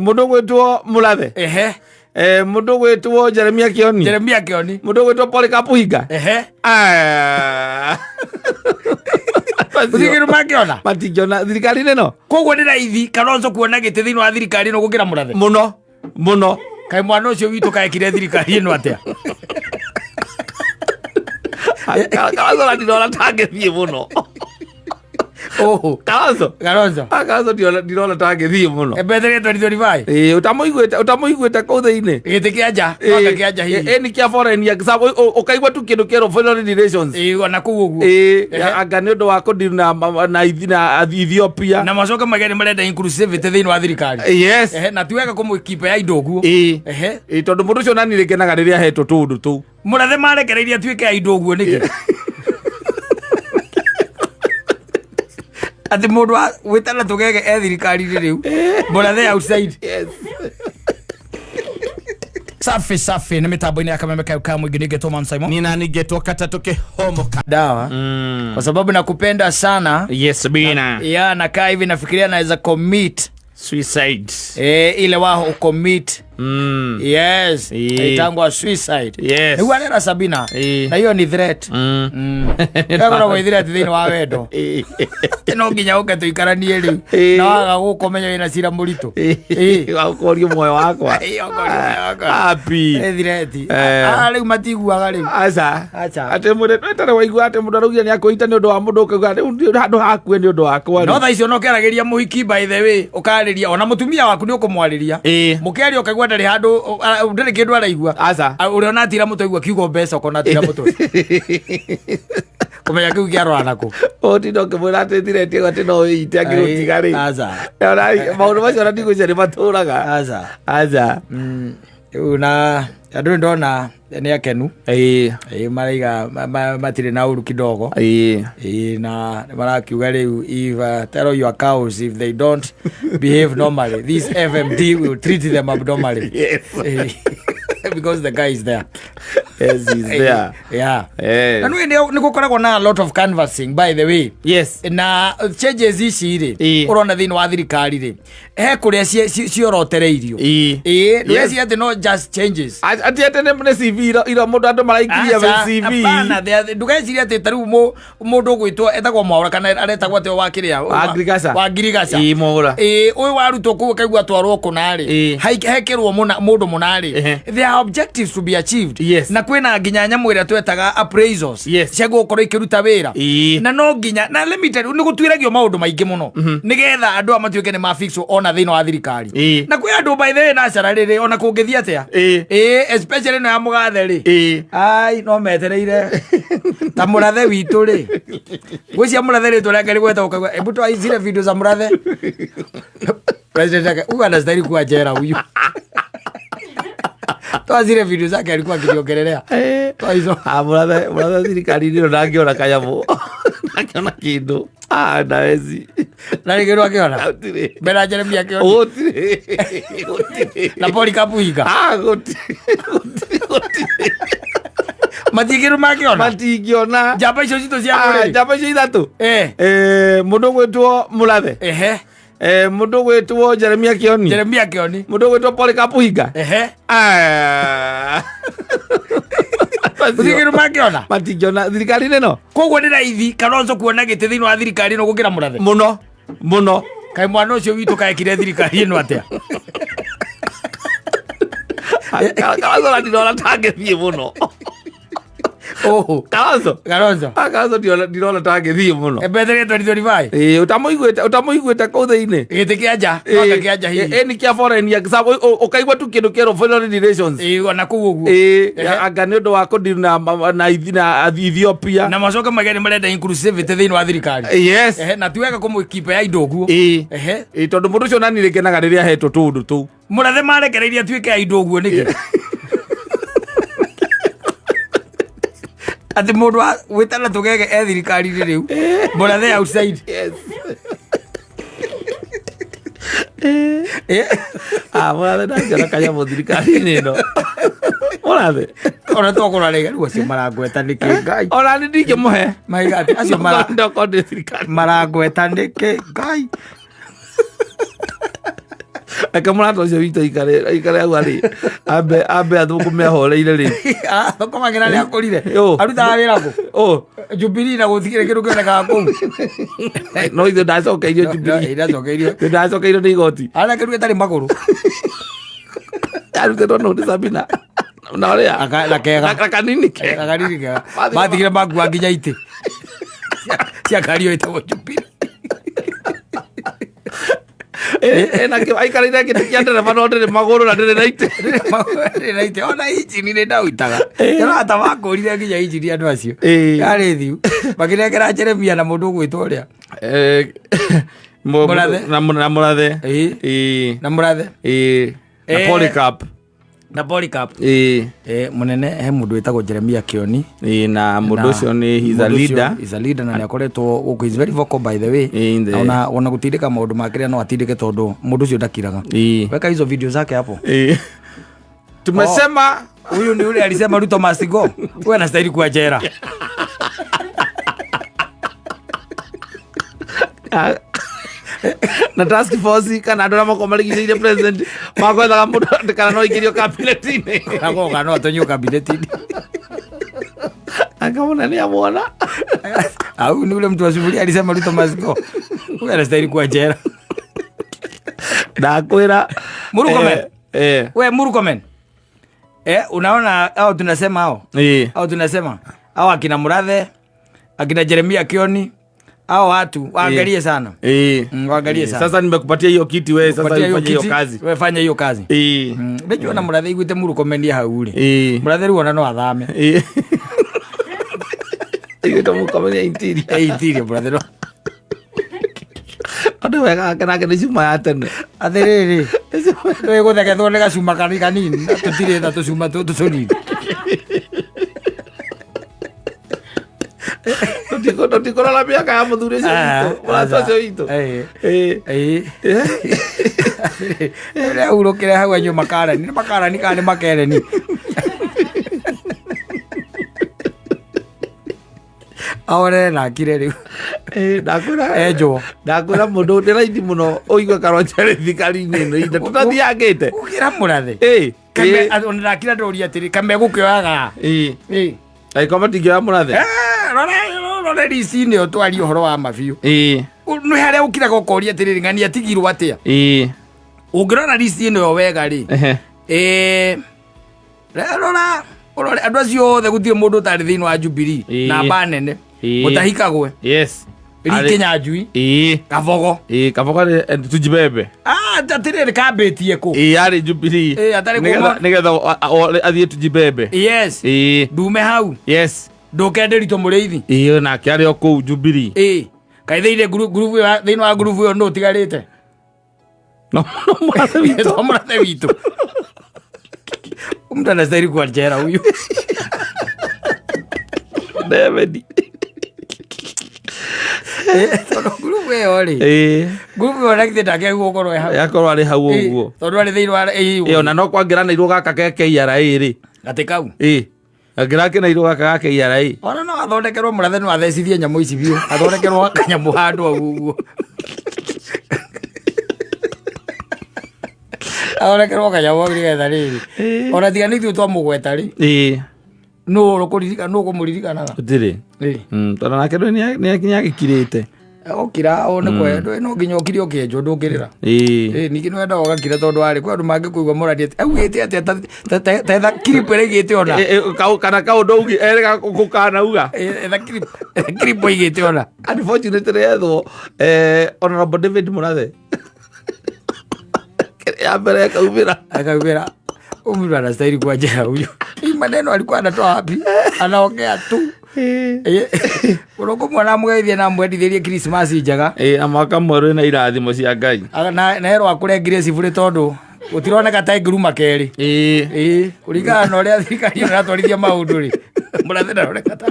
Mundu gwitwo Murathe. Ehe. Mundu gwitwo Jeremia Kioni. Jeremia Kioni. Mundu gwitwo Polycarp Hinga. Ehe. Thigiru makiona. Matikiona thirikari neno. Koguo ni raithi Kalonzo kuona gite thiini wa thirikari no gukira Murathe. Muno. Kai mwana ucio witu kaekire thirikari ino atia. Kalonzo ndona tangethie muno. Kalonzo ndona tangethie muno. Ebethere 2025. Utamuiguite kuu thiini. Gite kianja, waka kianja hihi. Ni kia foreign ya sababu ukaigwa tu kindu kero foreign relations. Ona kuu uguo. Anga ni undu wa kudiru na Ethiopia. Na macoka mageni marenda inclusivity thiini wa thirikari. Yes. Na tuweka kumukipa ya indo guo. Tondu mundu ucio nani rikenaga riria hetwo tundu tu. Murathe marekereirie tuike ya indo guo niki. Ati mundu witana tugege thirikari riu. Murathe outside. Yes. Safi ni mitambo-ini ya Kameme Kauka mwingi nigetwo Man Simon. Nina nigetwo Katatuke Homoka. Dawa. Kwa sababu nakupenda sana. Yes bina. Ya nakaa hivi nafikiria naweza commit suicide. Ile wao commit. Yes. Itangwa suicide. Yes. Ni wanera Sabina. Na hiyo ni threat. Kama na threat thini wa wendo. No nginya ukatuikaranie riu. Na waga gukomenya ina cira murito. Wakorio moyo wakwa. Happy. Threat. Riu matiguaga riu. Acha. Ate mundu twetare waigua ate mundu arugia ni akoita ni undu wa mundu ukauga handu hakue ni undu wakwa. No tha icio no kerageria muhiki by the way ukariria ona mutumia waku ni ukumwariria. Mukeri ukagwa ndari handu ndari kindu araigua. Acha. Uriona atira mutoigua kiugo mbeca ukona atira muto. Kumenya kiu kiarwa nako. Otindo kemura ate thireti gati no ite agirutiga ri. Acha. Ora maundu macio na ndigwicari maturaga. Acha. Una andu ndona ni akenu. Maraiga matire na uru kidogo. Na marakiuga riu if tell your cows if they don't behave normally, this FMD will treat them abnormally. Yes. Because the guy is there. Yes, he's there. Yeah. Na ni gukoragwo na a lot of canvassing by the way. Yes. Na changes ici ri urona thini wa thirikari ri kuria ciorotereirio. Ndweci ati no just changes. Ati ati ne CV ira mundu andu maraikiria CV. Hapana, ndugeciria ati tariu mundu gwitwo etagwo Mwaura kana aretagwo ati wa kiria wa Agriculture. Mwaura. Uyu warutwo ku kaigwa twarwo kunari. Hekirwo mundu munari. There are objectives to be achieved. Yes. Na kwina nginya nyamu ira twetaga appraisals. Yes. Ciago ukoro ikiruta wira. Na no nginya na limited ni gutwiragio maundu maingi muno. Nigetha andu amatuike ni mafixo ona thino wa thirikari. Na kwi andu by the way na cararire ona kungithia atia. Especially no ya mugathe ri. Ai no metereire. Ta Murathe witu ri. Gwicia Murathe ri tore ngari gweta ukagwa. Ebu to aizire video za Murathe. President aka uga style kwa jera huyu. Toa zile video zake alikuwa akiongelelea. Toa hizo. Murathe thirikari ndio nangiona kanyamu. Nakiona kindu. Ndawezi. Nani kero akiona? Bela Jeremia Kioni. Otire. Na Polycarp Hinga. Matigiru makiona. Jamba icio cito cia kuri. Jamba icio ithatu. Mundu gwitwo Murathe. Mundu gwitwo Jeremia Kioni. Mundu gwitwo Polycarp Hinga. Matigiru makiona. Matigiona thirikari neno. Koguo ni raithi Kalonzo kuona gite thiini wa thirikari no gukira Murathe. Muno. Kai mwana ucio witu kaekire thirikari ino atia. Kalonzo ndona tangethie muno. Kalonzo ndona tangethie muno. Ebethere 2025. Utamuiguite kuu thiini. Gite kianja, waka kianja hihi. Ni kia foreign ya sababu ukaigwa tu kindu kero foreign relations. Ona kuu uguo. Anga ni undu wa kudiru na Ethiopia. Na macoka mageni marenda inclusivity thiini wa thirikari. Yes. Na tuweka kumukipa ya indo guo. Tondu mundu ucio nani rikenaga riria hetwo tundu tu. Murathe marekereirie tuike ya indo guo niki. Ati mundu witana tugege thirikari riu. Murathe outside. Yes. Murathe ndangĩona kanyamu thirikari-inĩ ĩno. Murathe. Ona twakũra rĩga rĩu acio marangweta nĩkĩ Ngai. Ona nĩ ndingĩmũhe. Maiga atĩ acio ndoko ndĩ thirikari. Marangweta nĩkĩ Ngai. Akamura tocio wito ikare au ari. Abe athukume ahoreire ri. Thokoma ngira ni akorire. Aruta wira ku. Jubilee na guthikire kindu kioneka ku. No ithe ndacokeirio Jubilee. Ndacokeirio. Ndacokeirio ni igoti. Ala kiru etari maguru. Arute no ndi Sabina. Na oria. Akega. Kanini kega. Bathikire maku anginya ite. Cia kario itago Jubilee. Na ke aikarire kiandere manondere maguru na ndere naite. Naite ona injini ni ndautaga. Era atabakorire nginya injini andu acio. Yari thiu. Bakirekera Jeremia na mundu gwitwo uria. Na Murathe. Na Murathe. Na Polycarp. Na Polycarp. Munene he mundu witagwo Jeremia Kioni. Na mundu ucio ni he's a leader. He's a leader na akoretwo is very vocal by the way. Ona gutindika maundu makire no atindike tondu mundu ucio ndakiraga. Weka hizo video zake hapo. Tumesema huyu ni yule alisema Ruto must go. Wewe anastahili kuwa jela. Na task force kana andå arä a makomarigicäirie president makwethaga må ndå kana no ingä rio kabineti-inä agoga no atonyio kabineti-inä akamona nä amwona au nä ule mtu wa Sufuria alisema Ruto must go. Huyu anastahili kuwa jela. Ndakwĩra Murkomen. We Murkomen. Unaona au tunasema au tunasema au akina Murathe akina Jeremia Kioni hao watu waangalie sana. Waangalie sana. Sasa nimekupatia hiyo kiti wewe, sasa ufanye hiyo kazi. Wewe fanya hiyo kazi. Unajua na Murathe igwite Murkomen hau ri. Murathe ruona no athame. Igwite Murkomen interior Murathe no. Ado wega kana kana cuma ya tene. Atherere. Wewe gutheke thone gacuma kanini tutire tha tucuma tucunini. Tutikora la miaka ya muthuri ucio witu. Watu ucio witu. Ule urukire hau anyu makarani kana makereni. Awore na kire riu. Ndakwira mundu ndi raithi muno uigwe karonjere thikari-inĩ ĩno inde tutathiangĩte ukira Murathe kame ndakira ndoria atiri kame gukioyaga aiko matingioya Murathe rora risi-inĩ otwari ũhoro wa mabiũ nĩ harĩa ũkiraga ũkoria atĩrĩrĩ ng'ani atigirwo atĩa ũngĩrora risi-inĩ yo wega rĩ rora urore andũ acio othe gũtirĩ mũndũ ũtarĩ thĩinĩ wa Jubilee namba nene Mũtahikagwe Riki Nyanjui Kabogo Kabogo tujibebe atirĩrĩ kambĩtie kũ yarĩ Jubilee nĩgetha athiĩ tujibebe ndume hau ndũkende Ritũ Mũrĩithi nake arĩ o kũu Jubilee kaĩ thĩinĩ wa ngurubu ĩyo nũ ũtigarĩte no Mũrathe witũ mtu anastahili kuwa jela huyu David ngurubu ĩyo rĩ ngurubu ĩyo nakĩte ndake gukorwo hau yakorwo arĩ hau ũguo tondũ arĩ thĩinĩ wa ona no kwangĩranĩirwo gaka ke KRA rĩ atĩ kau angĩrakĩnairwo gaka ga KRA ona no athondekerwo Murathe no athecithie nyamũ ici biũ athondekerwo kanyamũ handũ hau ũguo athondekerwo kanyamũ hau nĩgetha rĩrĩ ona tiga nĩ ithuĩ twamũgweta rĩ no ũkũmũririkanaga gũtirĩ tondũ nake nĩ agĩkirĩte okira one kwendwo no nginya okire okĩenjwo ndũngĩrĩra ningĩ nĩ wendaga ũgakira tondũ warĩ kwĩ andũ mangĩkũigua Mũrathe augĩte atĩa tetha kiripu ĩraigĩte ona kana kaũndũ augi erĩga gũkanauga kiripu ĩigĩte ona unfortunately yethwo Honorable David Murathe ya mbere akaumĩra umru anastahili kuwa jela huyu. Hii maneno alikuwa anatoa wapi? Anaongea tu. Uroko mwana mweithia na mwendithirie Christmas njega. Amaka mweru na irathimo cia Ngai. Na hero akure Grace bure tondu utironeka ta nguruma keri. Kuringana na uria thirikari iratwarithia maundu ri. Murathe ndaroneka ta.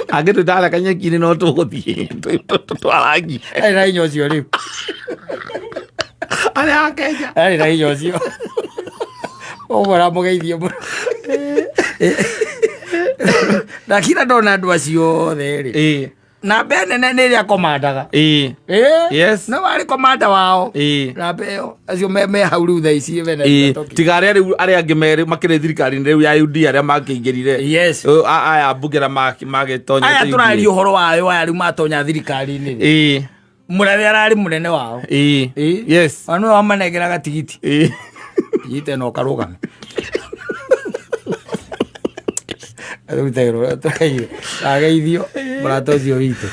Angĩtũtara kanyeki-inĩ no tũgũthiĩ twarangi. Na inyo cio riu. Arĩa a Kenya. Na inyo cio. Ogora mugeithio mu. Na kila ndona andu acio othe ri na bene nene ria komandaga yes no wari komanda wao na beo acio me hauru tha ici bene tigare ari angi mere makire thirikari riu ya UD aria makingirire yes aya mbugera magetonya aya turari uhoro wayo aya riu matonya thirikari ni murare arari munene wao yes anu wamanegeraga tigiti yite no karugame Adutero, traio. Ageithio, brato witũ.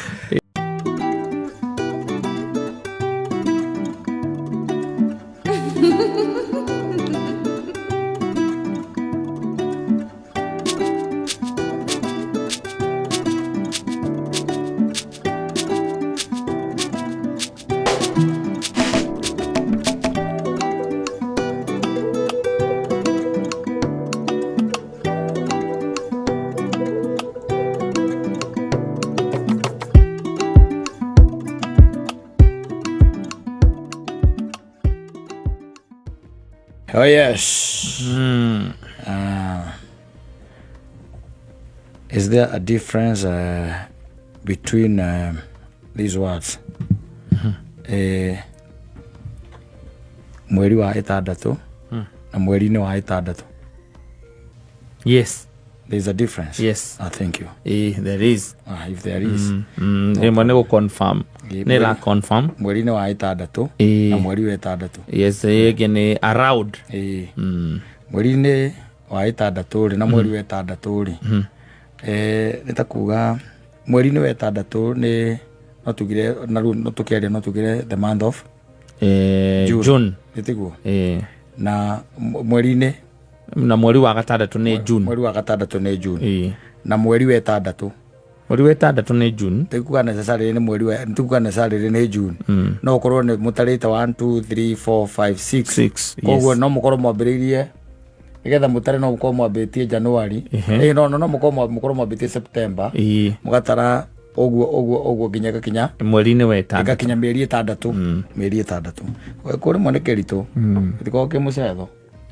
Oh yes. Is there a difference between these words? Mweri wa ĩtandatũ na mweri-inĩ wa ĩtandatũ? Yes. There's a difference. Yes. Thank you. There is. If there is. Ĩmwe nĩ confirm. Nĩ ra confirm. Mweri-inĩ wa ĩtandatũ na mweri wa ĩtandatũ. Yes, ĩngĩ nĩ around. Mweri-inĩ wa ĩtandatũ na mweri wa ĩtandatũ nĩ ta kuga mweri-inĩ wa ĩtandatũ nĩ no tũkĩaria the month of June. Nĩtiguo. Na mweri-inĩ na mweri wa gatandatũ nĩ June. Mweri wa gatandatũ nĩ June. Na mweri wa ĩtandatũ. Mweri wa ĩtandatũ nĩ June. Tikuga necessarily nĩ mweri wa tikuga necessarily nĩ June. No ũkorwo nĩ mũtarĩte 1 2 3 4 5 6. Koguo no mũkorwo mwambĩrĩirie nigetha mũtare no mũkorwo mwambĩtie January. No mũkorwo mwambĩtie September. Mũgatara ũguo nginya gakinya mweri-inĩ wa ĩtandatũ. Gakinya mĩeri ĩtandatũ. Mĩeri ĩtandatũ. Kũrĩ mwe nĩ kĩritũ. Gĩtikoragwo kĩ mũcetho.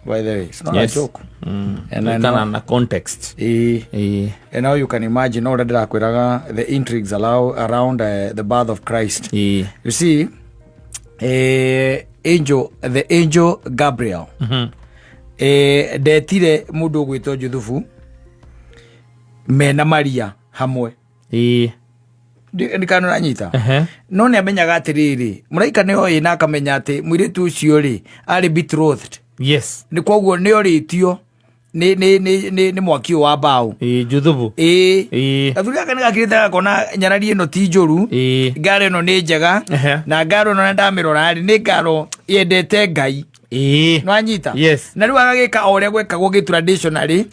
By the way, it's not a joke. And I know the context. And now you can imagine all the intrigues around the birth of Christ. You see, the angel Gabriel, detire mundu gwitwo Juthufu mena Maria hamwe. Ndikano nanyita. No nĩ amenyaga atiriri mũraika nĩ oĩ na akamenya ati mũirĩtu ũcio ri ari betrothed. Yes. Ni koguo nĩ oritio ni mwaki wa bao. Juthufu. Athuri aka nĩ gakirĩte gakona nyarari ĩno ti njũru. Ngaro ĩno nĩ njega. Na ngaro ĩno ndamirora nĩ ngaro yendete Ngai. No anyita. Yes. Na rĩu agagĩka o ũrĩa gwekagwo traditionally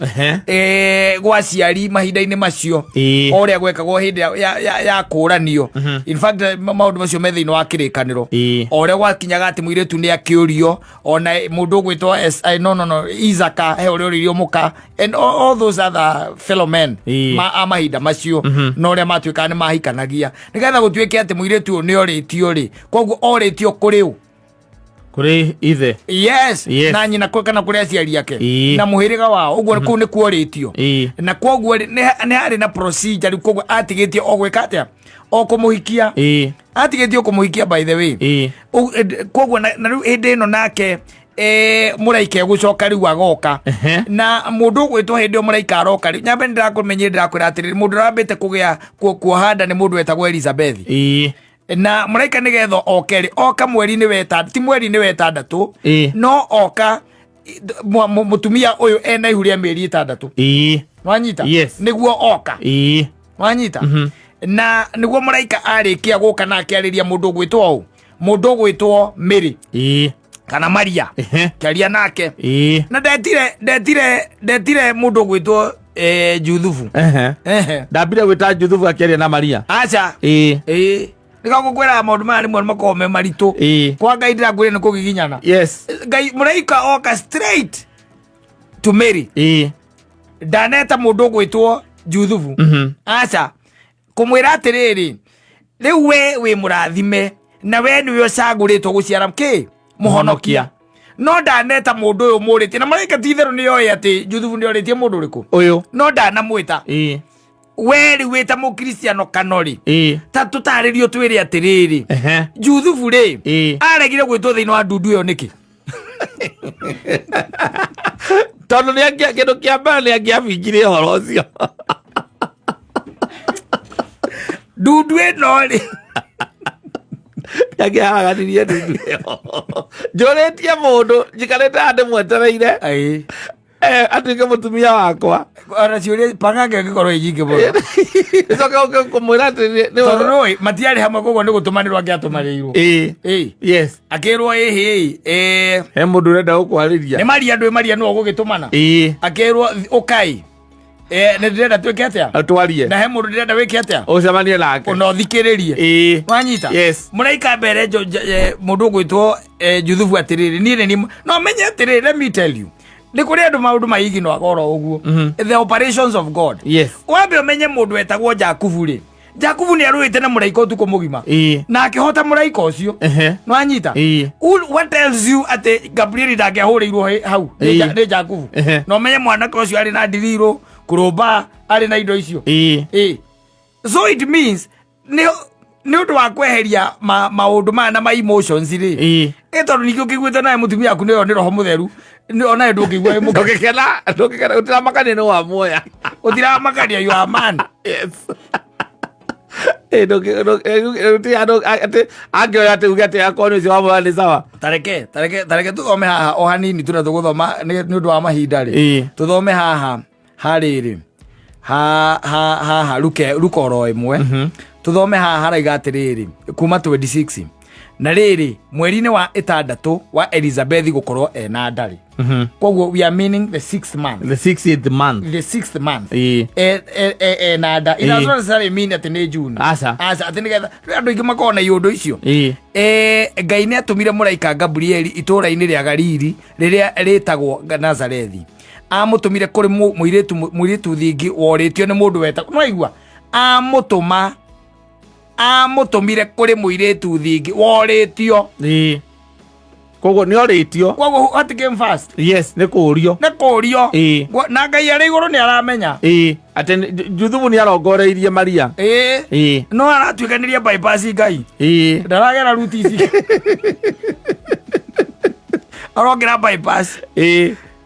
gwa ciari mahinda-inĩ macio o ũrĩa gwekagwo hĩndĩ ya kũranio. In fact maũndũ macio me thĩinĩ wa kĩrĩkanĩro o ũrĩa gwakinyaga atĩ mũirĩtu nĩ akĩũrio ona mũndũ ũgwĩtwo Isaka he ũrĩa ũrĩirio mũka and all those other fellow men mahinda macio na ũrĩa matuĩkaga nĩ mahikanagia nĩgetha gũtuĩke atĩ mũirĩtu ũyũ nĩ orĩtio rĩ koguo orĩtio kũrĩ ũ kuri ithe. Yes. Na nyina kana kuri aciari yake na muhiriga wao uguo kuu ni kuoritio na koguo ni hari na procedure koguo atigitio ogwika atia okumuhikia atigitio kumuhikia by the way koguo na riu hinde no nake muraika gucoka riu agoka na mundu gwitwo hindi muraika aroka riu nyambe ndirakumenyera ndirakwira atiri mundu rambite kugia kuhanda ni mundu wetagwo Elizabeth na muraika nigetho okeri oka mweri-inĩ wa ĩtandatũ ti mweri-inĩ wa ĩtandatũ no oka mutumia uyu ena ihu rĩa mĩeri ĩtandatũ wanyita niguo oka wanyita na niguo muraika arĩkia gũka na akĩarĩria mundu gwĩtwo Mary kana Maria kĩaria nake na ndetire mundu gwĩtwo Juthufu ndambire gwĩta Juthufu akĩaria na Maria acha nikagukwira maundu maya rimwe makome maritu kwa Ngai ndirakwire ni kugiginyana. Yes. Ngai muraika oka straight to Mary ndaneta mundu gwitwo Juthufu acha kumwira atiriri riu we murathime na we niwe ucaguritwo guciara ki muhonokia no ndaneta mundu uyu murite na muraika ti theru ni yoe ati Juthufu ni oritie mundu uriku uyu no ndanamwita weri weta mu Cristiano Kanori ta tutaririo twiri atiriri Juthubu ri aregire gwitwo thiini wa ndundu iyo niki tondu ni angia kindu kia mbere ni angia bingire horo ucio ndundu ino ri angia haganirie ndundu iyo njuritie mundu njikarite ande mwetereire atuike mutumia wakwa ara ciuria pangange ngikorwo ijinge bo soka kumwira ati tondu matiari hamwe koguo ni gutumanirwo angiatumarirwo yes akirwo he mundu urenda gukwariria ni maria no gugitumana akirwo ukai ne ndirenda twike atia atwarie na he mundu ndirenda wike atia ucemanie nake ona thikiririe wanyita yes muraika mbere mundu gwitwo Juthubu atiriri ni no menye atiriri let me tell you ni kuri andu maundu maigi no agoro uguo the operations of God yes wambe umenye mundu etagwo Jakubu ri Jakubu ni aruite na muraika utuko mugima na akihota muraika ucio no anyita what tells you ate Gabriel ndangehuriirwo hau ni Jakubu no menye mwana ucio ari na ndiriro kuroba ari na indo icio so it means ni undu wa kweheria maundu ma na ma emotions ri tondu nikio kiguite nae mutumia aku ni roho mutheru ni ona ndungigwa ndukikena utiramakania ni wa muoya utiramakania you are man yes angioya ati uge ati akoni ucio wa muoya ni sawa tareke tuthome haha o hanini tuna tuguthoma ni undu wa mahinda ri tuthome haha hariri ha luka oro imwe tuthome haha haraiga atiriri kuma 26 na riri mweri-ini wa 6 wa Elizabeth gukorwo ena ndari koguo we are meaning the 6th month the 6th month na nda ina zora sare mean ati ni June asa ati nigetha andu ingi makona yundu icio Ngai ni atumire muraika Gabriel itura-ini ria Galili riria ritagwo Nazarethi amutumire kuri muiritu thingi woritio ni mundu weta no igua amutumire kuri muiritu thingi woritio koguo ni oritio koguo what came first yes ni kurio na Ngai ari iguru ni aramenya ati Juthubu ni arongoreirie Maria no aratuikaniria bypass Ngai ndaragera ruti ici arongera bypass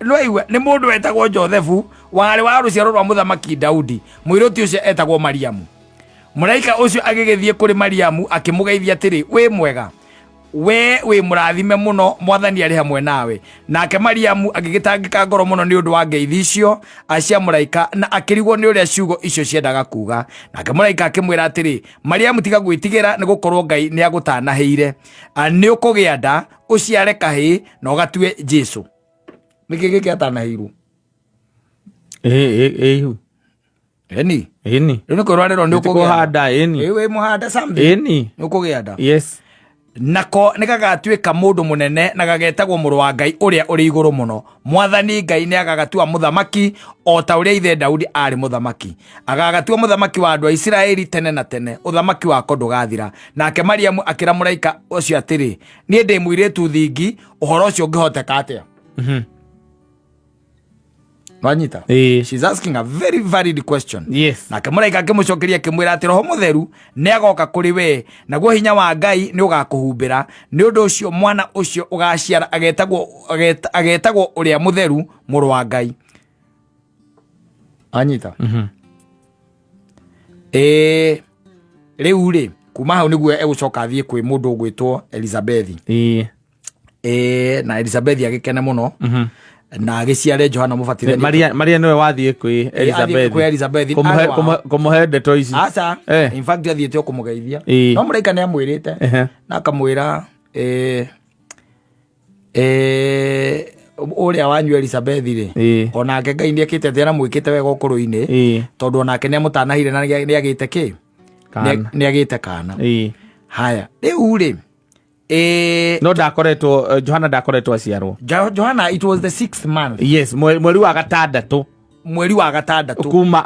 no igua ni mundu wetagwo Josephu wari wa ruciaro rwa muthamaki Daudi muiritu ucio etagwo Mariamu muraika ucio agigithie kuri Mariamu akimugeithia atiri wi mwega we murathime muno mwathani ari hamwe nawe nake Mariamu agigitangika ngoro muno ni undu wa ngeithi icio acia muraika na akirigwo ni uria ciugo icio ciendaga kuga nake muraika akimwira atiri Mariamu tiga gwitigira ni gukorwo Ngai ni agutanaheire ni ukugia nda uciare kahi na ugatue Jesu niki giki atanaheirwo eni ni korwarero ni ukuhanda we muhanda something ni ukugia nda yes nako nikagatuika mundu munene na gagetagwo muru wa Ngai uria uri iguru muno mwathani Ngai ni agagatua muthamaki o ta uria ithe Daudi ari muthamaki agagatua muthamaki wa andu a Israeli tene na tene uthamaki wako ndugathira nake Mariamu akira muraika ucio atiri ni ndi muiritu thingi uhoro ucio ngihoteka atia Wanyita she's asking a very valid question yes nake muraika akimucokeria kimwira ati roho mutheru ni agoka kuri we naguo hinya wa Ngai ni ugakuhumbira ni undu ucio mwana ucio ugaciara agetagwo uria mutheru muru wa Ngai anyita riu ri kuma hau niguo egucoka athie kwi mundu gwitwo Elizabeth na Elizabeth agikene muno na agiciare Johana Mubatithania Maria niwe wathie kwi Elizabeth kumuhe ndeto ici asa in fact athiete kumugeithia no muraika ni amwirite na akamwira uria wanyu Elizabeth ri onake Ngai ni akite thera mwikite wega ukuru-ini tondu onake ni amutanahire na ni agite ki ni agite kana haya riu ri no ndakoretwo Johana ndakoretwo aciarwo Johana it was the 6th month yes mweri wa gatandatu kuma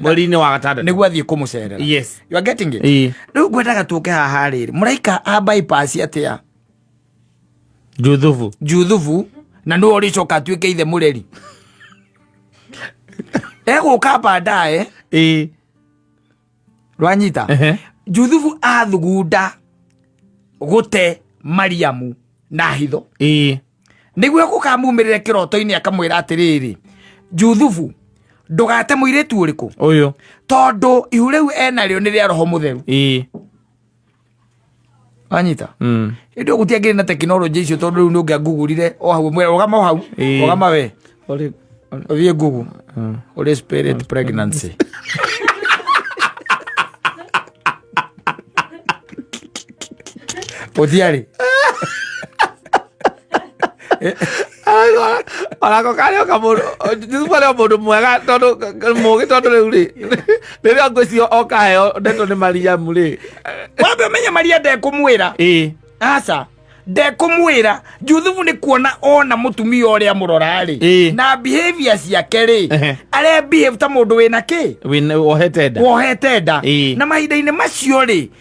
mweri-ini wa gatandatu niguo athie kumucerera yes you are getting it riu ngwendaga tuke haha riri muraika a bypass atia Juthubu na ndu ori coka tuike ithe mureri ego baadaye rwanyita Juthubu athugunda gute Mariamu na hitho niguo gukamumirire kiroto-ini akamwira atiriri Juthubu ndugate muiritu uriku uyu tondu ihu riu enario ni ria Roho Mutheru anyita ndio gutiagire na teknology icio tondu riu nungia ngugurire o hau ogama hau ogama we othie Google Holy Spirit pregnancy Odiari Olako kare kamuru ndipale omundu mwega tondu mugi tondu riu ri rira ngwicio okaheo ndeto ni Mariamu ri wambe menya Maria ndekumwira asa ndekumwira Juthubu ni kuona ona mutumia uria murorari na behavior ciake ri are behave ta mundu wina ki wohete nda na mahinda-ini macio ri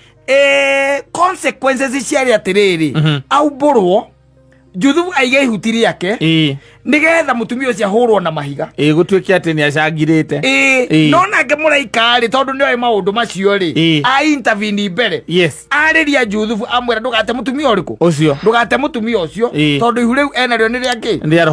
consequences ciari atiriri auburwo Juthubu aige ihuti riake nigetha mutumia ucio ahurwo na mahiga gutwiki ati ni acangirite no nake muraika ri tondu ni oi maundu macio ri a intervene mbere ariria Juthubu amwira ndugate mutumia uriku ucio ndugate mutumia ucio tondu ihu riu enario ni riake ni ria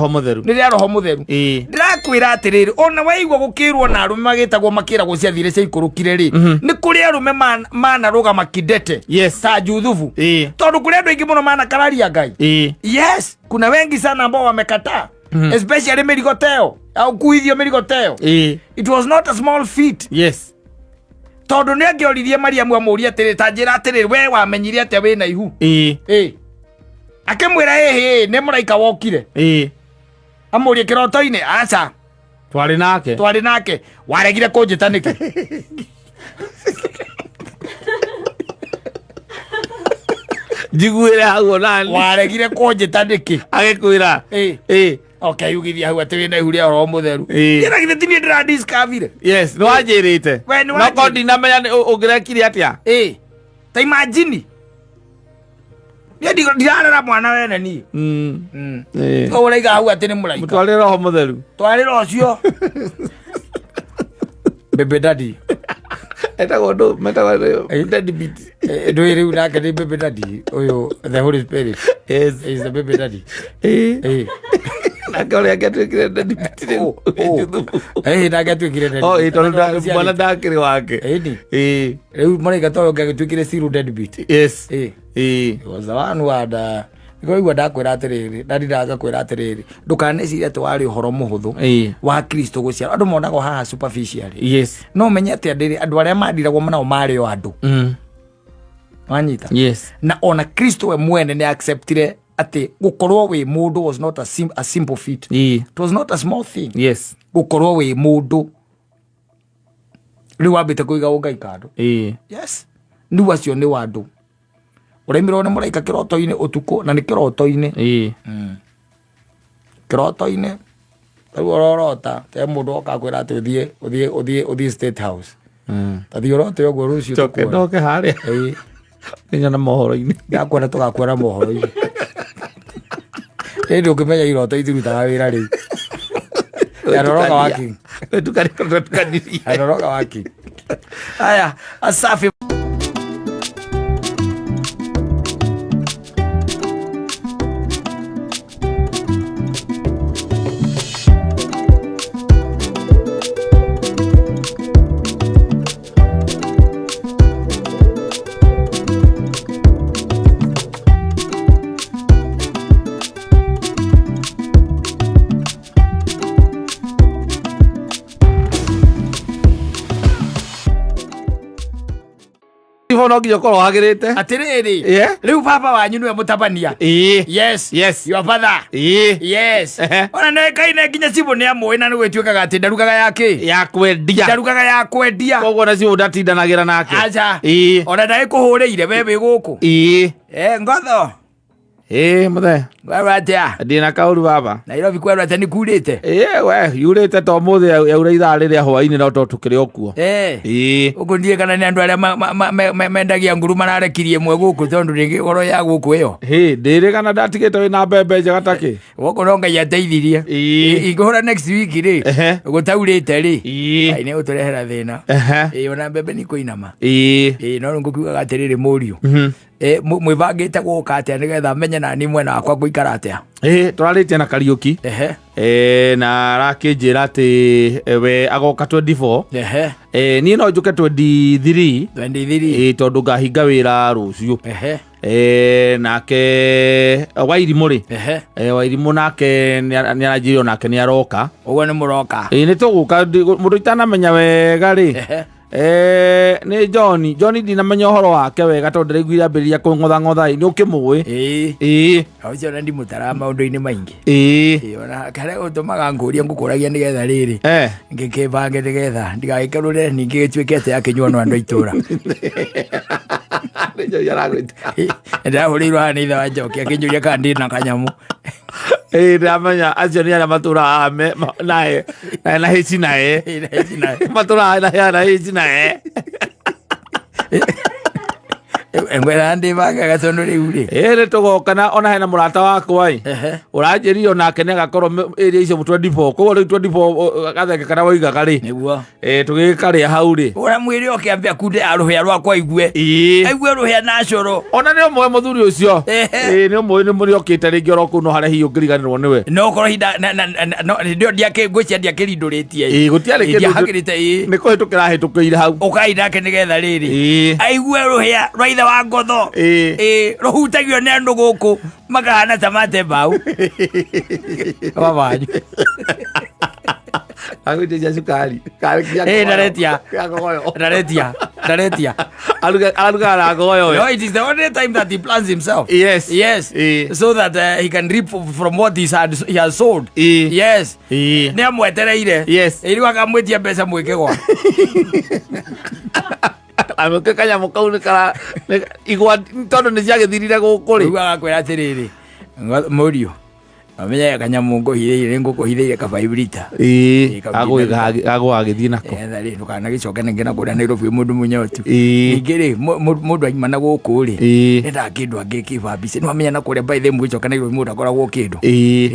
Roho Mutheru ndirakwira atiriri ona waigwa gukirwo na arume magitagwo makiragwo cia thire cia ikurukire ri ni kuri arume manaruga makidete ta Juthubu tondu kuri andu aingi muno manakararia Ngai yes kuna wengi sana ambao wamekataa especially Merigoteo au kuithio Merigoteo it was not a small feat tondu ni angioririe Mariamu amuria atiri tanjira atiri we wamenyire atia wina ihu akemwira ni muraika wokire amurie kiroto-ini aca twari nake waregire kunjita niki njiguire hau nani waregire kunjita niki agikwira okay yugithia hau ati wina ihu ria Roho Mutheru ira githe tini ndira discover no anjirite no kondi na menya ungirekire atia ta imagine ya ndirarera mwana wene ni uraiga hau ati ni muraika mutware Roho Mutheru twarira ucio Baby Daddy etagondo metagondo daddy beat do iri nake ni Baby Daddy uyu the Holy Spirit is the Baby Daddy nakore agatwikire daddy beat nagatwikire daddy tondu mwana ndakiri wake riu maraika toyo ngagitwikire siru daddy beat was the one wada Ngoigwa ndakwira atiriri ndari ndagakwira atiriri ndukaneciria ati wari uhoro muhuthu wa Kristo guciara andu monago haha superficially no menye ati andu aria mandiragwo manao mari o andu wanyita na ona Kristo we mwene ni acceptire ati gukorwo wi mundu was not a simple feat it was not a small thing gukorwo wi mundu riu wambite kuiga ungai kando ni acio ni wandu uraimirwo ni muraika kiroto-ini utuku na ni kiroto-ini kiroto-ini riu urorota te mundu okakwira ati uthie State House tathi urote uguo rucio ndoke haria ninya na mohoro-ini ndakwenda tugakwira mohoro-ini indi ukimenya iroto itirutaga wira riu aroroga waki aroroga waki aya asafi no nginya korwo hagirite atiriri riu baba wanyu niwe mutabania yes your father ona ne kaine nginya cibu ni amwe na nigwituikaga ati ndarugaga yake ya kwendia ndarugaga ya kwendia koguo na cibu ndatindanagira nake aja ona ndai kuhurire wewe guku ngotho Muthe. Wewe atia? Ndina kauru baba. Nairobi kwera tani kurite. We, yurite to muthe yaura ithaa riria hwaini no to tukiri okuo. Uko ndie kana ni andu aria mendagia nguru mararekirie mwe guku tondu ringi goro ya guku iyo. Ndiri kana ndatigite wina mbembe njega taki. Woko no ngai ateithirie. Ingihora next week ri. Gutaurite ri. Ai ni uturehera thina. Ona mbembe ni kuinama. No ngukiuga atiriri muriu. Mwibangite guka atia nigetha menye na ni mwena wakwa guikara atia. Turaritie na Kariuki. Na arakinjira ati we agoka 24. Ni no njuke 23 tondu ngahinga wira rucio. Nake Wairimu ri. Wairimu nake ni aranjirio nake ni aroka. Ugo ni muroka. Ni tuguka mundu itanamenya wega ri. Ni John dinamenya uhoro wake wega tondu ndiraiguire ambiriria kung'otha ni ukimui. Aucio ndi mutara maundu-ini maingi. Ona kare utumaga nguria ngukuragia nigetha riri. Ngikibange nigetha ndigagikerure ningi gituikete akinyuo no andu itura. Ndio yaragwita. Ndahurirwa ni itha wa Njoki akinyuria kandi na kanyamu. Ndamenya acio ni aria matura ame nae na hici nae. Matura na hici nae. Engwera ndi banga gatondo riu ri. Ni tugokana ona hena murata wakwa ai. Uranjirio nake ni agakorwo area icio 24 koguo ri 24 gatheke kana woigaga ri. Niguo. Tugikaria hau ri. Ura mwiri okiambia kunde aruhia rwakwa igue. Aigue ruhia na coro. Ona ni omwe muthuri ucio. Ni omwe ni muri okite ringi oroku no haria hiyo ngiriganirwo niwe. No korwo hinda no ndio ndiake ngwicia ndiakirinduritie. Gutiari kindu. Ni kuhitukira hitukire hau. Ukaida ke nigetha riri. Aigue ruhia rwa wa ngotho ruhutagio ni andu guku makahana tamate bau babanyu agwite cukari ndaretia aluga ragoyo. No, it is the only time that he plants himself. Yes. So that he can reap from what he has sowed. Yes. Ni amwetereire. Iri wakamwetia mbeca mwike gwa amuke kanya mukau nikara igwa tondu ni ciagithirire gukuri ugaga kwira atiriri murio amenya kanya mungo hireire nguko hireire ka 5 liter agwa agithii nako thari ndukana gicoka ningena kuria Nairobi mundu munyotu ingiri mundu aimana gukuri nda kindu angikiba bisi no amenya na kuria by the mwicoka Nairobi mundu akoragwo kindu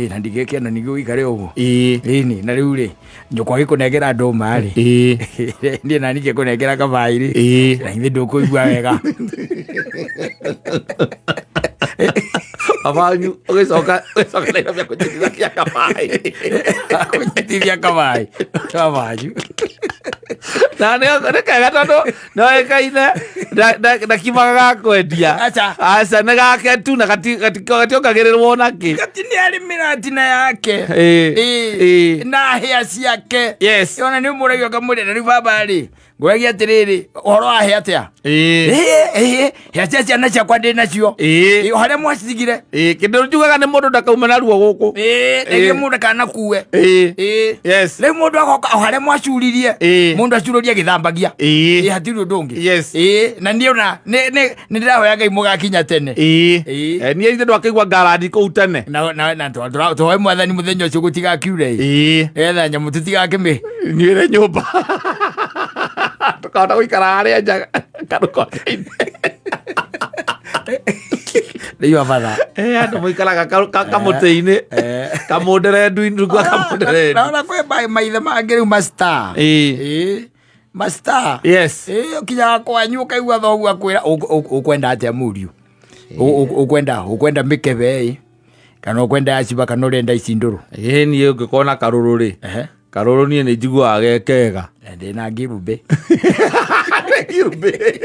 na ndigeke na nigio ikare uguo ni na riu ri nyukwa gikunengera nduma ri ndi na nike kunengera ka bairi na ithi ndukuigua wega abanyu ugicoka Nairobi kujitithia kabai abanyu na ne kaga tondu no ekaine na kimaga kwendia aca na gake tu na gatiokagirirwo naki gatini ari miratina yake na hia ciake ona ni muragio kamurira ri baba ri nguragia atiriri uhoro wa hia atia hia cia na cia kwa ndi nacio haria mwacigire kindu njugaga ni mundu ndakauma na ruo guku ege mundu kana kuwe le mundu agoka haria mwacuririe mundu acururia githambagia hatiri ndungi na ndiona ni ndirahoya Ngai mugakinya tene ni ithe ndwakaigwa garandi kuu tene na twa mwathani muthenya ucio gutigakiure etha nyamu tutigakime nyire nyumba tukahota guikara haria nja karukote-ini Ndio baba. Andu muikaraga kamuti-ini. Kamundere ndu kamundere. Na kwe maithe mangi riu master. Master. Yes. Ukinya kwanyu ukaigua thogu akwira ukwenda atia murio. Ukwenda mikebe kana ukwenda aciba kana urenda icinduru. Ni ungikona karuru ri. Karuru ni njiguaga gekega. Ndina ngirumbe. Ngirumbe.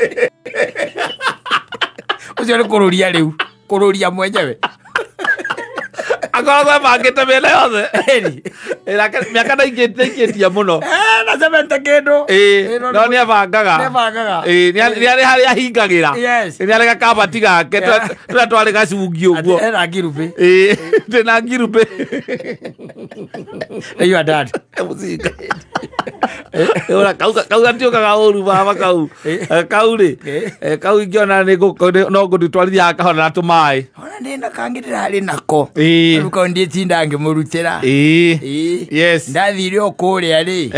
Ucio ni kururia riu. Kururia mwenyewe. Akoragwo mangite mena yothe. Miaka na ingĩtia mũno. Na cemete kĩndũ. No nĩ abangaga. Nĩ arĩ harĩa ahingagĩra. Nĩ arĩ gakabati gake tũrĩa twarĩ gacungi ũguo. Ena ngirumbi. Ndĩna ngirumbi. You are dad. ora kau gatio kagauru baba kau kauri kau ngiona no ngutwarithia kahona tumai ona ndina kangirira hari nako ruko nditinda ngimurutira yes ndathire okuria ri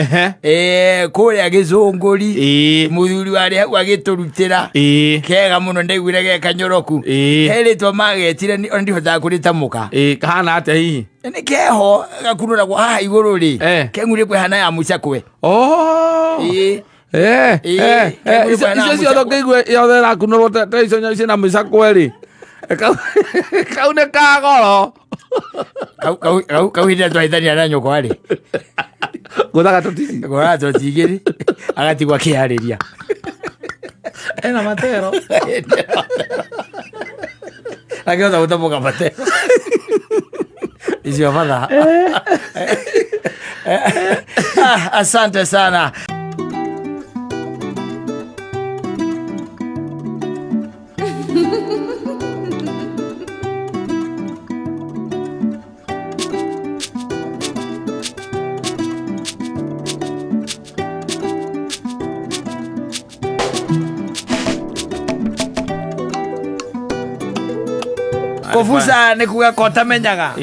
kuria gicunguri muthuri wari hau agiturutira kega muno ndaiguire ge kanyoroku heritwo magetire ndihota kuritamuka kahana atia hihi ni keho gakunura gwa haha iguru ri kengure kwe hana ya mucakwe icio ciothe ngĩigua yothe ĩrakunũrwo ta icio ici na mũcakwe rĩ kau nĩ kagoro kau hĩndĩ twahithania na nyũkwa rĩ gũthaga tũtigi tũtigĩrĩ agatigwo akĩharĩria ena matero akĩhota gũtamũka matero icio matha asante sana. Kofusa ni kuga kotamenyaga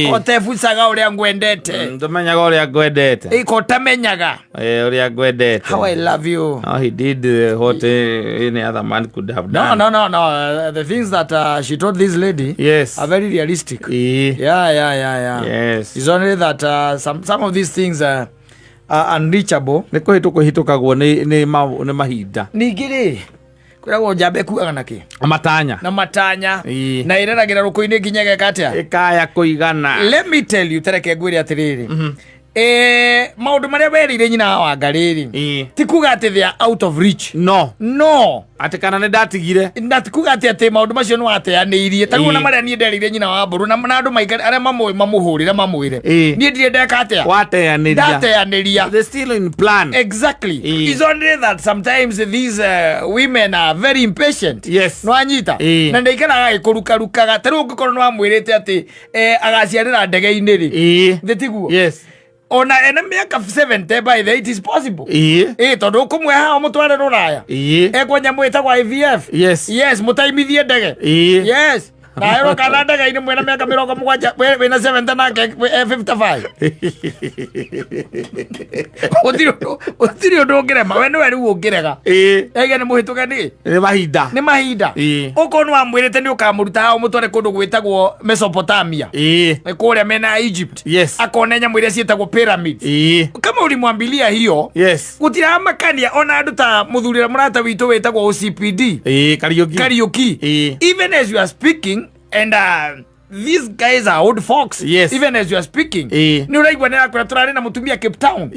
kotefusaga uria ngwendete ndomenyaga uria ngwendete kotamenyaga uria ngwendete how I love you. Oh, he did what any other man could have done. No. The things that she told this lady are very realistic. Yeah. Yes. It's only that some of these things are unreachable. Ni kuhitukagwo ni mahinda ningiri kwiragwo njambe kuaga naki matanya na ireragira ruko-ini nginya gekatia ikaya kuigana. Let me tell you tereke ngwire atiriri maundu maria werire nyina wa Ngariri ti kuga ati they are out of reach. No ati kana ni ndatigire ndatikuga ati maundu macio no ateaniirie taruo na maria nie nderire nyina wa Mburu na andu maikari aria mamuhurire mamwire nie ndire ndeka atia ndateaniria. They still in plan. Exactly. It's only that sometimes these women are very impatient. Yes. No anyita na ndeikara agikurukarukaga taruo ngikoro no amwirite ati agaciarira ndege-ini ri thitiguo. Yes. Ona ena miaka 70 by the it is possible. Tondu kumwe ha mutware ruraya. Ekwa nyamu itagwa IVF. Yes, mutaimithie ndege. Yes. Na ero kana ndege ini mwena miaka 70 wena 70 na 55. Otiri ndongirema we no riu ungirega. Ege ni muhituke ni mahinda. Oko no amwirite ni ukamuruta ha mutware kundu gwitagwo Mesopotamia. Kuria mena Egypt. Yes. Akone nyamu iria cietagwo pyramids. Kama ulimwambilia hiyo gutira makania ona andu ta muthurira murata witu witagwo OCPD. Kariuki. Even as you are speaking and these guys are old folks. Even as you are speaking ni uraigwa ni akura turari na mutumia Cape Town.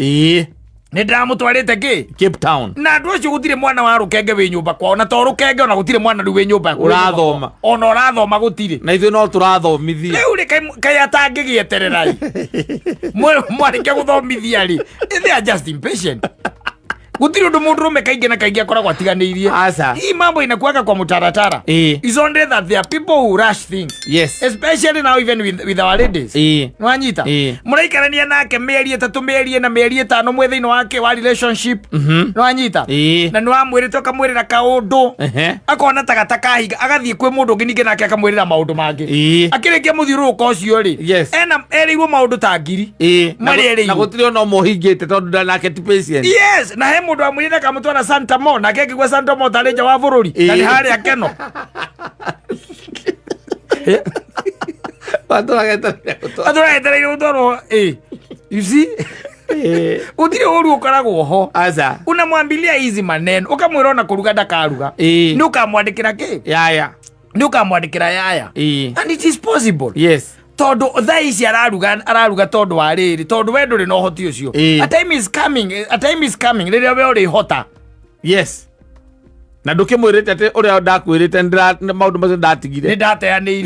Ni ndamutwarite Cape Town na andu acio gutire mwana wa rukenge wi nyumba kwao na to rukenge ona gutire mwana ri wi nyumba urathoma ona urathoma gutire na ithu no turathomithia riu ri kai atangigietererai mwarike guthomithia ri they are just impatient. Gutiri undu mundurume kaingi na kaingi akoragwo atiganiirie. Hii mambo inakuaga kwa mutaratara. It's only that there are people who rush things. Yes. Especially now even with our ladies. Nwanyita. Muraikarania nake mieri 3 mieri na mieri 5 mwe thiini wake wa relationship. Nwanyita. Na nwamwirite kamwirira kaundu. Akona tagataka higa agathie kwi mundu ungi ninge nake akamwirira maundu mangi. Akirikia muthiuruko ucio ri. Ena eriwo maundu ta ngiri. Na gutiri ona muhingite tondu ndanake ti patient. Yes. Na mundu amwirire kamutwara Santa Mo na kegigwa Santa Mo tareja wa bururi na ni hari akeno Adora etere utoro you see utire uru ukaragwo ho unamwambilia hizi maneno ukamwira ona kuruga ndakaruga ni ukamwandikira ni ukamwandikira yaya and it is possible. Yes. Tondu thaici araruga tondu wa riri tondu we nduri no hoti ucio. A time is coming riria we uri hota. Yes. Na ndukimwirite ati uria ndakwirite maundu macio ndatigire ni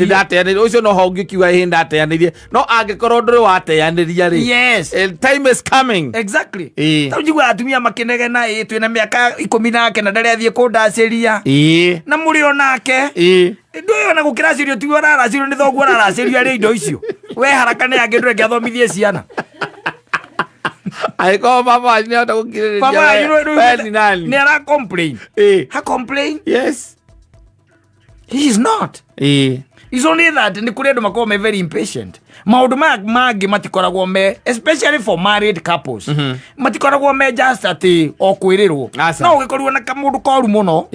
ndateanirie ucio no hongi kiwa hi ndateanirie no angikorwo nduri wateaniria ri. Yes. Time is coming. Exactly. Tawjigwa atumia makinegena twina miaka 10 nake na ndari athie kundaciria na muri onake ndoyo na gukiracirio tu araracirio ni thogu araracirio ari indo icio we haraka ne angi ndure ngiathomithie ciana Aiko baba ni hata kukiririria. Baba ni nani? Ni ara complain. Ha complain? Yes. He is not. It's only that ni kuri andu makoragwo me very impatient. Maundu magi matikoragwo me, especially for married couples. Matikoragwo me just ati o kwirirwo. No ugikorwo na kamundu koru muno.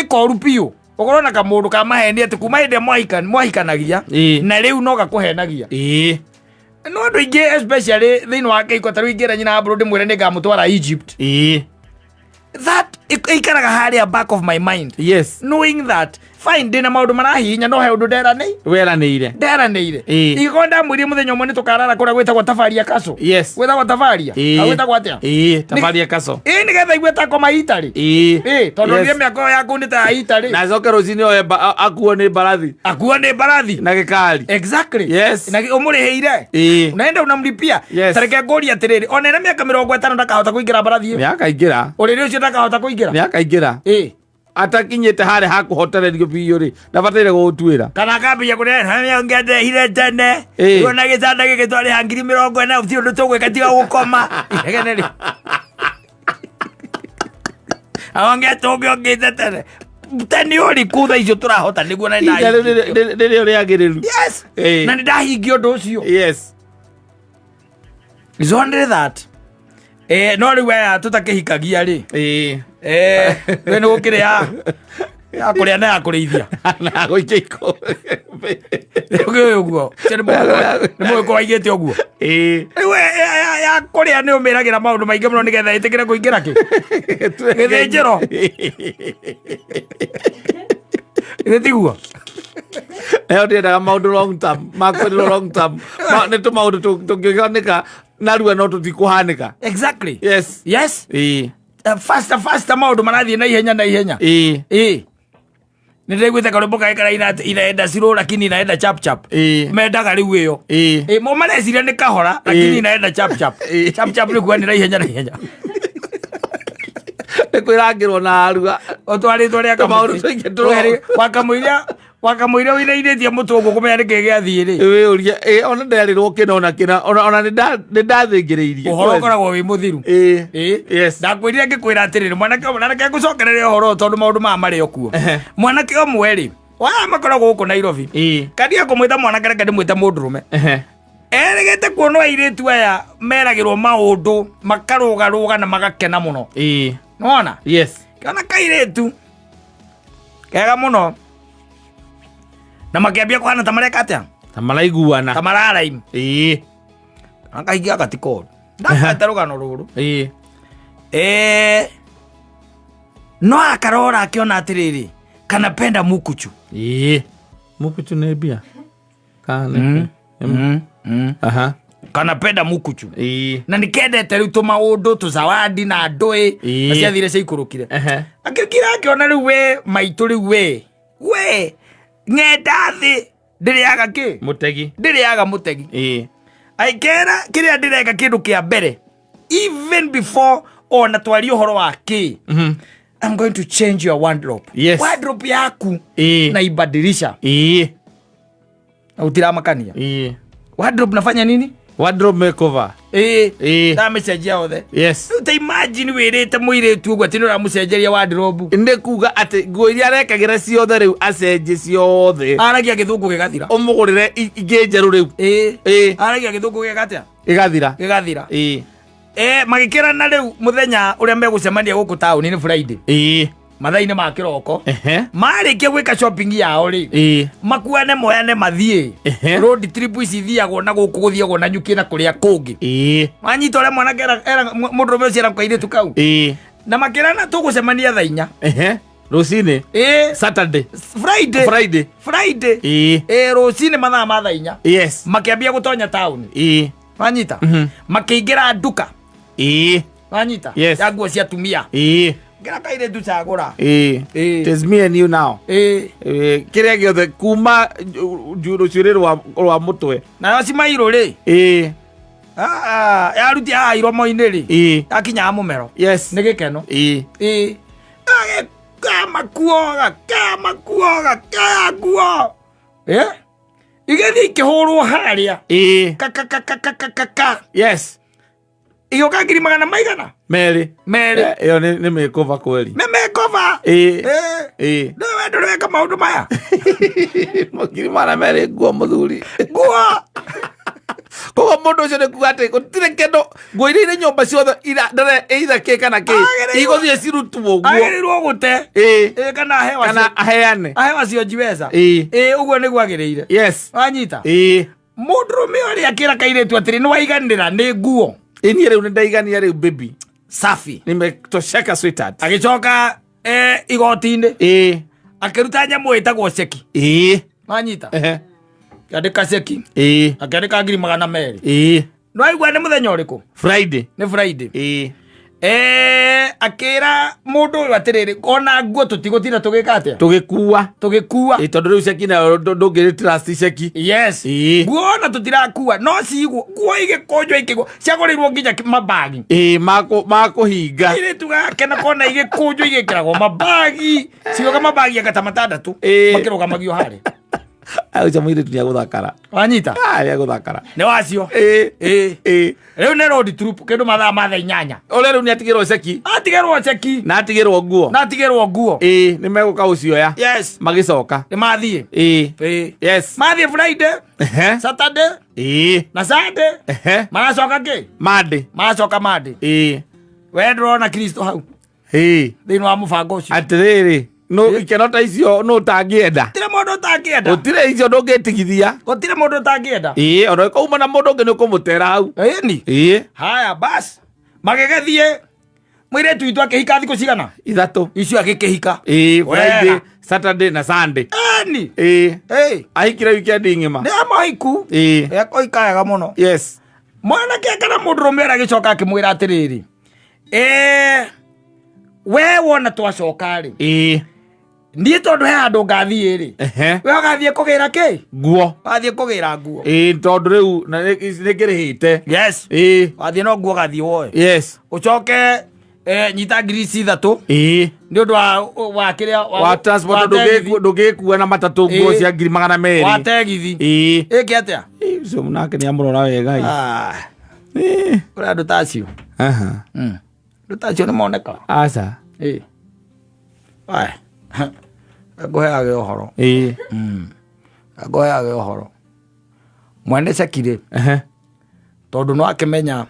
Koru piu. Ukorwo na kamundu ka maheni ati kuma hinde mwahikanagia na riu no gakuhenagia. No andu ingi especially thiini wa keiko taru ingira nyina abro ndimwire ni ngamutwara Egypt. That ikaraga haria back of my mind. Yes. Knowing that fine dina maundu marahinya no he undu weranire igonda mwiri muthenya umwe nitukarara kuria gwitagwo Tafaria Castle. Yes. Gwitagwo Tafaria gwitagwo atia Tafaria Castle ni getha igweta koma Italy tondu ni miako yaku ni ta Italy na zoka rocini oye akuo ni barathi na gikari. Exactly. Yes. Na umuriheire unaenda unamlipia tareke ngori atiriri ona na miaka 50 ndakahota kuingira barathi miaka ingira uriri ucio ndakahota kuingira miaka ingira atakinyete hare hakuhotererio biyo ri ndabatire gutwira kana kambia kuria hamya ngende hire tene ona gitanda giki twari hangiri 40 uthi undu tugwika tiga gukoma igeneri awange togyo gitete tani ori kutha icio turahota niguo na ndari uri agiriru. Yes. Na ndahingio ndu ucio. Yes. Is only that no riwe tutakihikagia ri we no gukiria ya kuria na ya kurithia na goikeiko uguo ni ko waigete uguo we ya kuria ni umiragira maundu maingi muno nigetha itikire kuingira ki githinjiro gitiguo leo ndiendaga maundu long term makwirwo long term ni tu maundu tungioneka narua no tutikuhanika. Exactly. Yes. Yes. Faster maundu marathie na ihenya ndirigwita karumbo gaikara inaenda slow lakini inaenda chap mendaga riu iyo mo mareciria ni kahora lakini inaenda chap ni kuanira ihenya kwirangirwo na arua otwaritwo ria maundu twingi turoheri wakamuire winairitie mutungu kumenya niki giathie ri we uria ona ndarirwo kina ona ni ndathingiriirie uhoro koragwo wi muthiru yes ndakwirire ngikwira atiriri mwanake gucokereria uhoro tondu maundu mari okuo mwanake omwe ri wa makoragwo guku Nairobi kandia kumwita mwanake reke ndimwite mundurume erigete kuonwa iritu aya meragirwo maundu makarugaruga na magakena muno nona. Yes. Kana kairitu kega muno na makiambia kuhana tamareka atia tamaraiguana tamararaim akaigia gatiko ndakataruga no ruru no akarora akiona atiriri kanapenda mukuchu mukuchu ni bia kana aha kanapenda mukuchu na nikendete riu tumaundu tuzawadi na ndui na ciathire ciaikurukire akikira akiona riu we maitu riu we ngenda thi ndiriaga ki mutegi ndiriaga mutegi aikera kiria ndireka kindu kia mbere even before ona twari uhoro wa ki I'm going to change your wardrobe. Yes. Wardrobe yaku na ibadilisha utiramakania wardrobe nafanya nini wardrobe makeover da message othe. Yes. Uta imagine wirete muiretu ugwa tino ra mucenjeria wardrobe inde kuga ati ngo iria rekagira ciothe riu acenje ciothe aragia githungu gigathira umugurire ingi njeru riu aragia githungu gigatia gigathira magikira na riu muthenya uria megucemania guku town ni Friday mathaini ma kiroko marikia gwika shopping yao ri makuane moyane mathie road trip ici thiagwo na guku guthiagwo na nyuki na kuria kungi manyita uria mwanake era mundu rume ucio kwa iritu kau na makirana tugucemania thaa 4 rucini Saturday Friday rucini mathaa ma thaa 4 yes makiambia gutonya town manyita makiingira nduka manyita ya nguo cia tumia gira kaire tu chagura it's me and you now kiria giothe kuma juro cire rwa mutwe na wacimairo ri yaruti airo moine ri akinya mumero yes ni gikeno kama kuoga igethi kihurwo haria yes iyo kangiri magana maigana Meri iyo ni makeover kweli ni makeover ndio ndoreka maundu maya mugiri mara Meri nguo muthuri nguo kogo mundu ucio nikuga ati gutire kendo nguo iria nyumba ciothe ndare either ke kana ke iguthie cirutwo guo agirirwo gute kana aheane cio jiweza uguo niguo agiriire yes wanyita mundurume uri akira kairetu atiri ni waiganira ni nguo ini riu ndaigania riu baby safi nimetosheka sweetheart agicoka igotinde akiruta nyamu itagwo ceki wanyita yandika ceki akandika ngiri magana meri no aigua ni muthenya uriku Friday ni Friday akira mundu uyu atiriri ona nguo tutigutina tugika atia tugikuwa tondu riu ceki na ndungiri trust ceki yes nguo na tutirakuwa no ciguo nguo igikonjwa ikiguo ciagorirwo nginya mabagi makuhinga ire tugake na kona igikonjwa igikiragwo mabagi cioga mabagi agata matandatu makirugamagio hari auja mwire tunia guthakara wanyita ya guthakara ne wacio riu ne road troop kindu mathaa matha 8 ole riu ni atigirwo ceki na atigirwo nguo ni meguka ucioya yes magicoka ni mathie yes mathie Friday Saturday na Sunday magacoka ki Monday we ndrona Kristo hau thini wa mubango ucio atiriri no ikenota icio no tangienda tire mundu tangienda utire icio ndungitigithia gutire mundu tangienda ona kuma na mundu ngi nukumutera hau ni haya bas magegethie mwire tuitwa kihika thiku cigana 3 icio agikihika Friday Saturday na Sunday ni ahikire weekend ngima ni amaiku oikayaga muno yes mwana kana mundu rumera gicoka akimwira atiriri we wona twacoka ri ndie tondu he andu ngathie ri we ugathie kugira ki nguo wathie kugira nguo tondu riu ningirihite yes wathie no nguo gathie woe yes ucoke nyita grisi 3 ni undu wa kiria wa transport ndugikuwa na matatu nguo cia 200,000 wa tegithi iki atia icio munake ni amurora wega uri andu tacio andu tacio ni moneka aca nguheage uhoro nguheage uhoro mwene cekire tondu no akimenya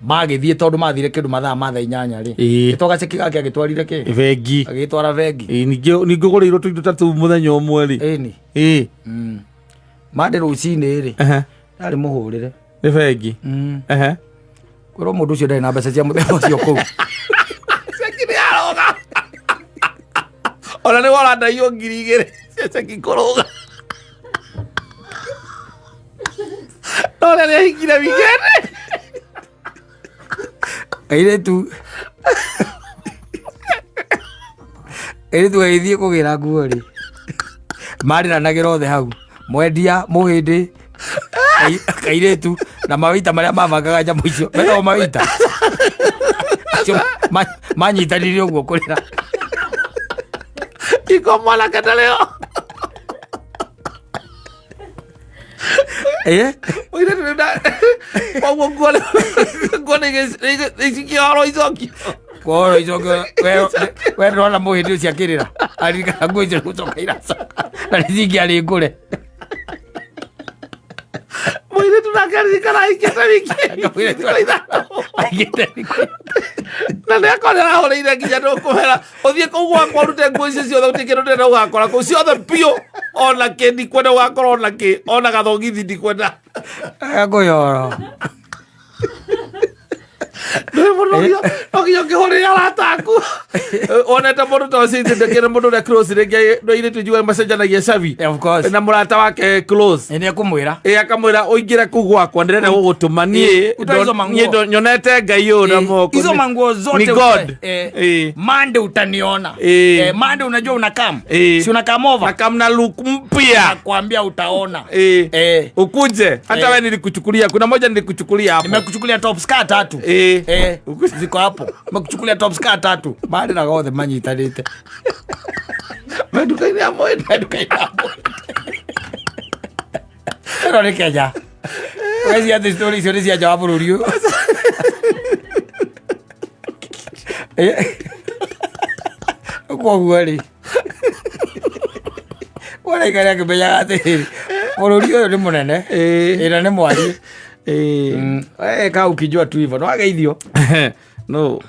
magithie tondu mathire kindu mathaa matha 8 ri gitoga ceki gake agitwarire ki vengi agitwara vengi ningi gurirwo tuindo tatu muthenya umwe ri mande rucini ri ari muhurire ni vengi kwiro mundu ucio ndari na mbeca cia muthenya ucio kuu ceki ni aroga ona ni wora ndaio 2,000 ceki kuruga ona ni hikire weekend airetu aithie kugira nguo ri marĩranagĩra othe hau mwendia mũhĩndĩ kairetu na mawĩita marĩa mabangaga nyamũ icio meno mawĩita manyitanire ũguo kũrĩra ikomala kataleo oire nda kwa ngone isikioro izokio koro izokio we rona mũhĩndĩ ũcio akĩrĩra aririkana nguo icio gũcoka iracoka na rĩcingi arĩ ngũre mwire tunakarikana aikĩte wiki na nĩ akorera ahũrĩire nginya ndũkũmera ũthiĩ kũu gwakwa ũrute nguo icio ciothe gũtirĩ kĩndũ ndĩrenda ũgakora kũu ciothe biũ ona kĩ ndikwenda ũgakorwo ona kĩ ona gathogithi ndikwenda ngũyoro nginya ũkĩhũrĩra arata aku onete mũndũ ta ũcio ndekĩre mũndũ ũrĩa close rĩngĩ ndoire tũnjuga macenjanagia cabi na mũrata wake close nĩ ekũmwĩra akamwĩra ũingĩre kũu gwakwa ndĩrenda gũgũtũma niĩ nyonete Ngai ũyũ na moko hizo manguo zote ni God Monday utaniona Monday unajua unakam si unakam over nakam na look mpya nakwambia utaona ukuje hata wewe nilikuchukulia kuna moja nilikuchukulia hapo nimekuchukulia top skirt 3 ziko hapo nimekuchukulia top skirt 3 baada na gothe manyitanite meduka ya moyo ero ni Kenya wezi ati story cio nĩ cia nja wa bũrũri ũyũ koguo rĩ waraikari akĩmenyaga atĩrĩrĩ bũrũri ũyũ nĩ mũnene ĩna nĩ mwarie kau kijua tu hivyo no ageithio no